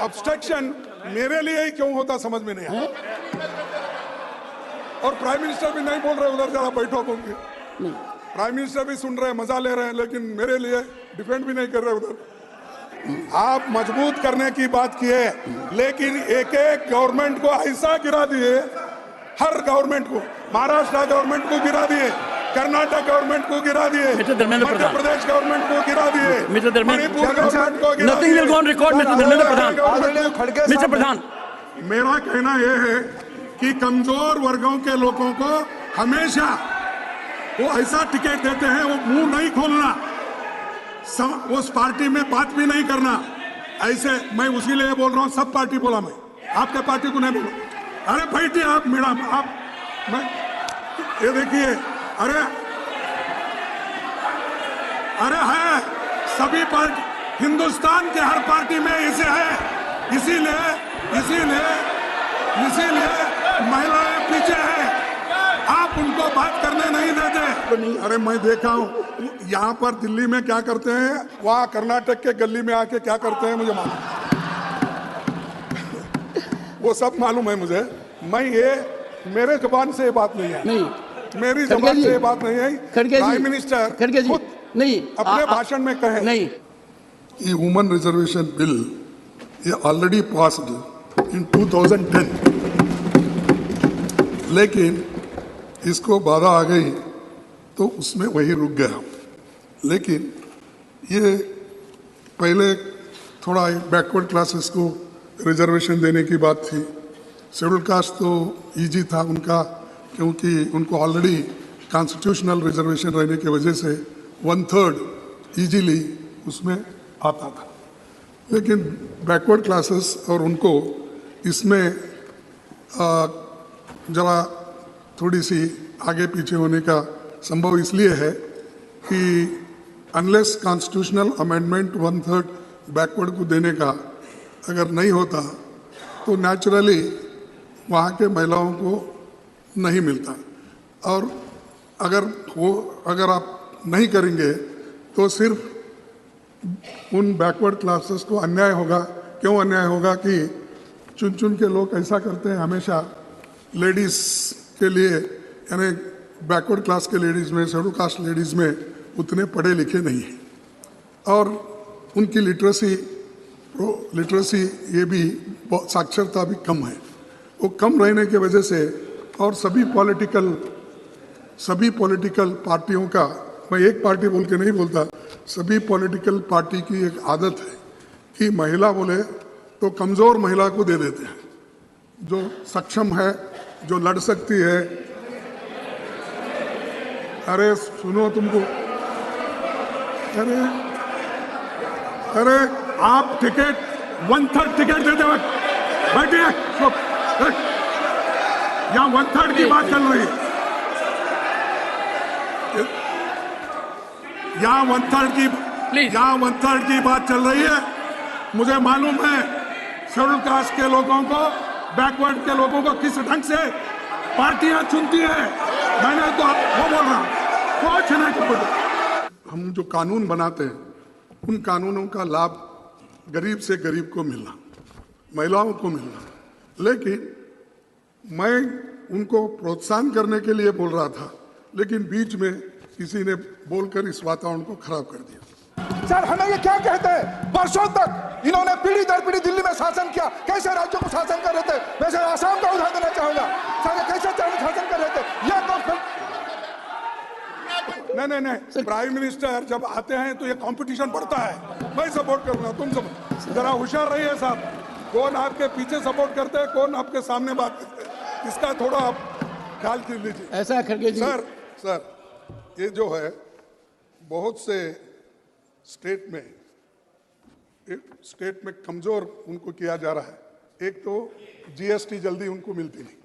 Obstruction मेरे लिए ही क्यों होता समझ में नहीं आया। और प्राइम मिनिस्टर भी नहीं बोल रहे उधर जरा बैठो बोल के। प्राइम मिनिस्टर भी सुन रहे हैं, मजा ले रहे हैं, लेकिन मेरे लिए डिफेंड भी नहीं कर रहे उधर। आप मजबूत करने की बात किए, लेकिन एक एक गवर्नमेंट को ऐसा गिरा दिए, हर गवर्नमेंट को, महाराष्ट्र गवर्नमेंट को गिरा दिए, कर्नाटक गवर्नमेंट को गिरा दिए, मध्य प्रदेश गवर्नमेंट को गिरा दिए, मणिपुर गवर्नमेंट को गिरा दिए। मिस्टर प्रधान, मेरा कहना यह है कि कमजोर वर्गों के लोगों को हमेशा वो ऐसा टिकट देते हैं, वो मुंह नहीं खोलना, उस पार्टी में बात भी नहीं करना। ऐसे मैं उसी लिए बोल रहा हूँ, सब पार्टी बोला, मैं आपके पार्टी को नहीं बोला। अरे बैठिए आप मैडम, आप मैं ये देखिए, अरे है सभी पार्टी, हिंदुस्तान के हर पार्टी में ऐसे है, इसीलिए महिलाएं पीछे हैं, आप उनको बात करने नहीं देते। अरे मैं देखा हूँ यहाँ पर दिल्ली में क्या करते हैं, वहाँ कर्नाटक के गली में आके क्या करते हैं मुझे मालूम, वो सब मालूम है मुझे। मैं ये मेरे जुबान से ये बात नहीं है, मेरी जुबान से ये बात नहीं है। प्राइम मिनिस्टर खुद नहीं अपने भाषण में कहे नहीं, ये वुमेन रिजर्वेशन बिल ये ऑलरेडी पास्ड इन 2010, लेकिन इसको बाधा आ गई तो उसमें वही रुक गया। लेकिन ये पहले थोड़ा बैकवर्ड क्लासेस को रिजर्वेशन देने की बात थी। शेड्यूल कास्ट तो इजी था उनका, क्योंकि उनको ऑलरेडी कॉन्स्टिट्यूशनल रिजर्वेशन रहने की वजह से 1/3 इजीली उसमें आता था। लेकिन बैकवर्ड क्लासेस और उनको इसमें जरा थोड़ी सी आगे पीछे होने का संभव इसलिए है कि अनलेस कॉन्स्टिट्यूशनल अमेंडमेंट 1/3 बैकवर्ड को देने का अगर नहीं होता तो नेचुरली वहाँ के महिलाओं को नहीं मिलता। और अगर आप नहीं करेंगे तो सिर्फ उन बैकवर्ड क्लासेस को अन्याय होगा। क्यों अन्याय होगा कि चुन चुन के लोग ऐसा करते हैं, हमेशा लेडीज़ के लिए, यानी बैकवर्ड क्लास के लेडीज़ में, शेड्यूल कास्ट लेडीज़ में उतने पढ़े लिखे नहीं हैं, और उनकी लिटरेसी ये भी साक्षरता भी कम है। वो कम रहने की वजह से, और सभी पॉलिटिकल पार्टियों का, मैं एक पार्टी बोल के नहीं बोलता, सभी पॉलिटिकल पार्टी की एक आदत है कि महिला बोले तो कमज़ोर महिला को दे देते हैं, जो सक्षम है, जो लड़ सकती है। अरे सुनो, तुमको अरे आप टिकट 1/3 टिकट देते वक्त बैठिए, यहाँ 1/3 की बात चल रही है, यहाँ 1/3 की बात चल रही है। मुझे मालूम है शेड्यूल कास्ट के लोगों को, बैकवर्ड के लोगों को किस ढंग से पार्टियां चुनती है। मैंने तो वो बोल रहा हूँ, कुछ नहीं। हम जो कानून बनाते हैं, उन कानूनों का लाभ गरीब से गरीब को मिलना, महिलाओं को मिलना, लेकिन मैं उनको प्रोत्साहन करने के लिए बोल रहा था, लेकिन बीच में किसी ने बोलकर इस वातावरण को खराब कर दिया। सर, हमें ये क्या कहते हैं, वर्षों तक इन्होंने पीढ़ी दर पीढ़ी दिल्ली में शासन किया, कैसे राज्यों को शासन कर रहे थे। वैसे आसाम का उदाहरण देना चाहूंगा, सर कैसे शासन कर रहे थे। यह तो नहीं, प्राइम मिनिस्टर जब आते हैं तो ये कंपटीशन बढ़ता है। मैं सपोर्ट करूंगा, तुम सब जरा होशियार रहिए साहब, कौन आपके पीछे सपोर्ट करते हैं, कौन आपके सामने बात करते हैं, इसका थोड़ा आप ख्याल कर लीजिए। ऐसा खड़गे जी। सर ये जो है, बहुत से स्टेट में कमजोर उनको किया जा रहा है। एक तो जीएसटी जल्दी उनको मिलती नहीं,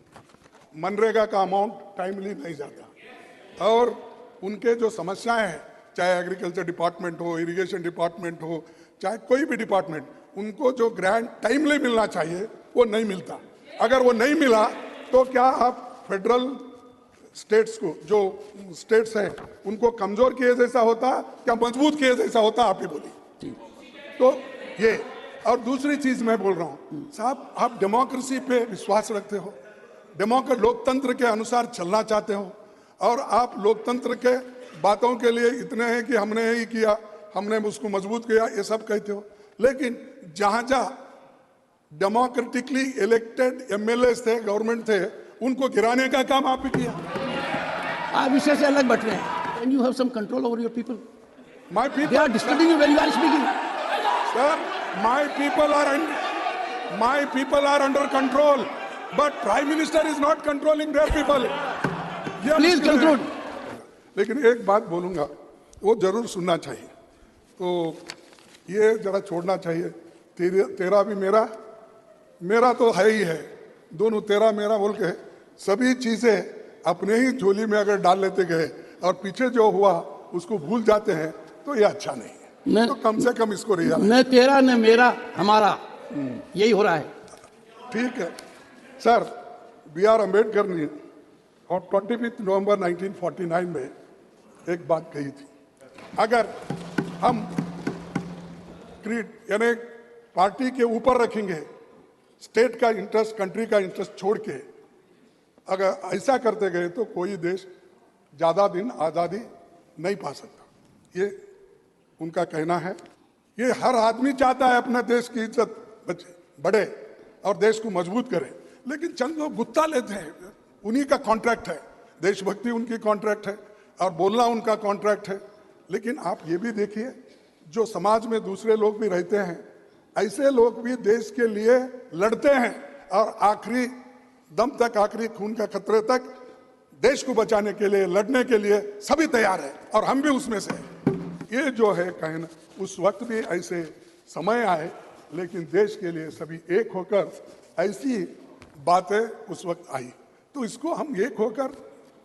मनरेगा का अमाउंट टाइमली नहीं जाता, और उनके जो समस्याएं हैं, चाहे एग्रीकल्चर डिपार्टमेंट हो, इरिगेशन डिपार्टमेंट हो, चाहे कोई भी डिपार्टमेंट, उनको जो ग्रांट टाइमली मिलना चाहिए वो नहीं मिलता। अगर वो नहीं मिला तो क्या आप फेडरल स्टेट्स को, जो स्टेट्स हैं, उनको कमजोर किए जैसा होता क्या मजबूत किए जैसा होता, आप ही बोलिए। तो ये और दूसरी चीज मैं बोल रहा हूँ साहब, आप डेमोक्रेसी पे विश्वास रखते हो, लोकतंत्र के अनुसार चलना चाहते हो, और आप लोकतंत्र के बातों के लिए इतने हैं कि हमने ही किया, हमने उसको मजबूत किया, ये सब कहते हो। लेकिन जहां जहां डेमोक्रेटिकली इलेक्टेड एमएलए थे, गवर्नमेंट थे, उनको गिराने का काम आप ही किया। आप विषय से अलग बट रहे हैं। Can you have some control over your people? My people, They are disturbing you when you are speaking. sir, my people are under control, but Prime Minister is not controlling their people. ये Please मुश्किल है। conclude. लेकिन एक बात बोलूंगा, वो जरूर सुनना चाहिए, तो ये जरा छोड़ना चाहिए। तेरा भी मेरा तो है ही है, दोनों तेरा मेरा बोल के सभी चीजें अपने ही झोली में अगर डाल लेते गए और पीछे जो हुआ उसको भूल जाते हैं, तो ये अच्छा नहीं है। तो कम से कम इसको रियलाइज। न तेरा न मेरा, हमारा, यही हो रहा है। ठीक है सर, बी आर अम्बेडकर ने और 25 नवंबर 1949 में एक बात कही थी, अगर हम क्रीड यानी पार्टी के ऊपर रखेंगे, स्टेट का इंटरेस्ट, कंट्री का इंटरेस्ट छोड़ के अगर ऐसा करते गए तो कोई देश ज्यादा दिन आजादी नहीं पा सकता। ये उनका कहना है। ये हर आदमी चाहता है अपने देश की इज्जत बढ़े और देश को मजबूत करे, लेकिन चंद लोग गुत्ता लेते हैं, उन्हीं का कॉन्ट्रैक्ट है, देशभक्ति उनकी कॉन्ट्रैक्ट है और बोलना उनका कॉन्ट्रैक्ट है। लेकिन आप ये भी देखिए, जो समाज में दूसरे लोग भी रहते हैं, ऐसे लोग भी देश के लिए लड़ते हैं और आखिरी दम तक, आखिरी खून का खतरे तक देश को बचाने के लिए, लड़ने के लिए सभी तैयार है, और हम भी उसमें से हैं। ये जो है कहना, उस वक्त भी ऐसे समय आए, लेकिन देश के लिए सभी एक होकर ऐसी बातें उस वक्त आई, तो इसको हम एक होकर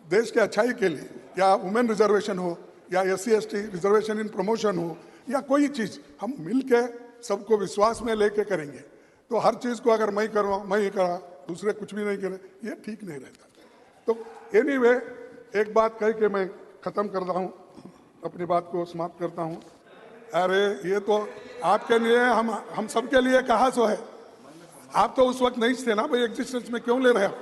देश के अच्छाई के लिए, या वुमेन रिजर्वेशन हो, या SC/ST रिजर्वेशन इन प्रमोशन हो, या कोई चीज, हम मिलके सबको विश्वास में लेके करेंगे। तो हर चीज को अगर मैं करवाऊं, मैं ही करा, दूसरे कुछ भी नहीं करे, ये ठीक नहीं रहता। तो एनीवे, एक बात कह के मैं खत्म कर रहा हूँ, अपनी बात को समाप्त करता हूँ। अरे ये तो आपके लिए, हम सबके लिए कहा सो है। आप तो उस वक्त नहीं थे ना भाई, एग्जिस्टेंस में क्यों ले रहे हो?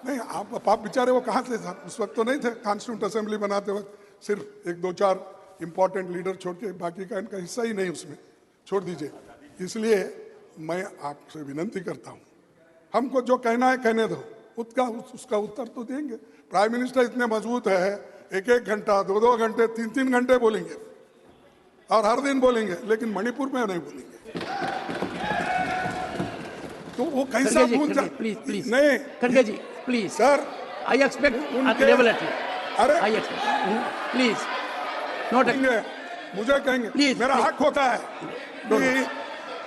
नहीं, आप बेचारे वो कहाँ थे साहब, उस वक्त तो नहीं थे। कॉन्स्टिट्यूंट असेंबली बनाते वक्त सिर्फ 1-2-4 इंपॉर्टेंट लीडर छोड़ के बाकी का इनका हिस्सा ही नहीं उसमें, छोड़ दीजिए। इसलिए मैं आपसे विनती करता हूँ, हमको जो कहना है कहने दो, उसका उत्तर तो देंगे। प्राइम मिनिस्टर इतने मजबूत है, 1-1 घंटा, 2-2 घंटे, 3-3 घंटे बोलेंगे और हर दिन बोलेंगे, लेकिन मणिपुर में नहीं बोलेंगे। तो वो कैसा प्लीज नहीं, खड़गे ji please sir, I expect development. अरे आई एक्सपेक्ट प्लीज नॉट मुझे कहेंगे, मेरा हक होता है,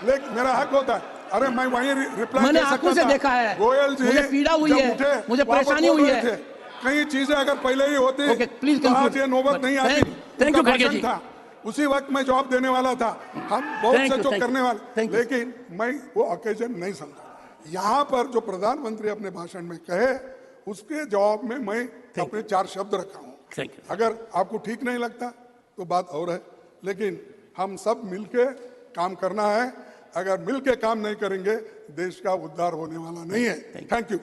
लेकिन मेरा हक होता है। अरे मैं वहीं रिप्लाई मैंने आंखों से देखा है, गोयल जी, मुझे पीड़ा हुई है, मुझे परेशानी हुई है। कई चीजें अगर पहले ही होती प्लीज तो आज ये नौबत नहीं आती। थैंक यू खड़गे जी। था उसी वक्त मैं जवाब देने वाला था, हम बहुत से जो करने वाले, लेकिन मैं वो ओकेजन नहीं समझा। यहाँ पर जो प्रधानमंत्री अपने भाषण में कहे, उसके जवाब में मैं अपने 4 शब्द रखा हूँ। अगर आपको ठीक नहीं लगता तो बात और है, लेकिन हम सब मिलके काम करना है। अगर मिलके काम नहीं करेंगे, देश का उद्धार होने वाला नहीं है। Thank you.